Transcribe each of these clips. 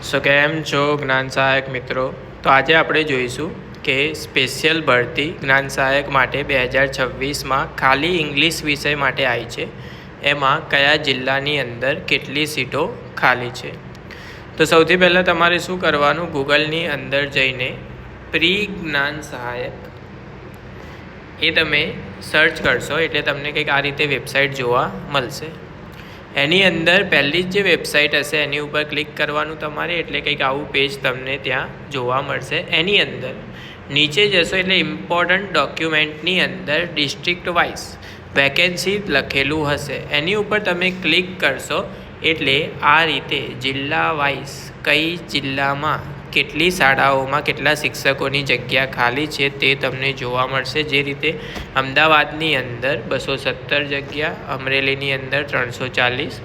સો કેમ છો જ્ઞાન સહાયક મિત્રો? તો આજે આપણે જોઈશું કે સ્પેશિયલ ભરતી જ્ઞાન સહાયક માટે 2026માં ખાલી ઇંગ્લિશ વિષય માટે આવી છે, એમાં કયા જિલ્લાની અંદર કેટલી સીટો ખાલી છે. તો સૌથી પહેલાં તમારે શું કરવાનું, ગૂગલની અંદર જઈને પ્રી જ્ઞાન સહાયક એ તમે સર્ચ કરશો એટલે તમને કંઈક આ રીતે વેબસાઇટ જોવા મળશે. એની અંદર પહેલી જ જે વેબસાઇટ હશે એની ઉપર ક્લિક કરવાનું તમારે, એટલે કંઈક આવું પેજ તમને ત્યાં જોવા મળશે. એની અંદર નીચે જશો એટલે ઇમ્પોર્ટન્ટ ડોક્યુમેન્ટની અંદર ડિસ્ટ્રિક્ટ વાઇઝ વેકેન્સી લખેલું હશે, એની ઉપર તમે ક્લિક કરશો એટલે આ રીતે જિલ્લા વાઇઝ કઈ જિલ્લામાં કેટલી શાળાઓમાં કેટલા શિક્ષકોની જગ્યા ખાલી છે તે તમને જોવા મળશે. જે રીતે અમદાવાદની અંદર 217 જગ્યા, અમરેલીની અંદર 340,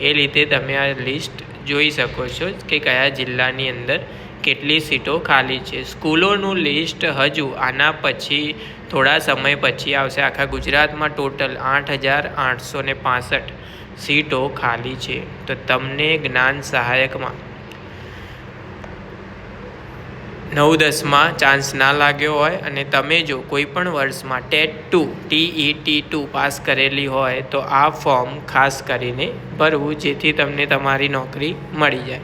એ રીતે તમે આ લિસ્ટ જોઈ શકો છો કે કયા જિલ્લાની અંદર કેટલી સીટો ખાલી છે. સ્કૂલોનું લિસ્ટ હજુ આના પછી થોડા સમય પછી આવશે. આખા ગુજરાતમાં ટોટલ 8,865 સીટો ખાલી છે. તો તમને જ્ઞાન સહાયકમાં 9-10માં ચાન્સ ના લાગ્યો હોય અને તમે જો કોઈ પણ વર્ષમાં TET2 પાસ કરેલી હોય તો આ ફોર્મ ખાસ કરીને ભરવું, જેથી તમને તમારી નોકરી મળી જાય.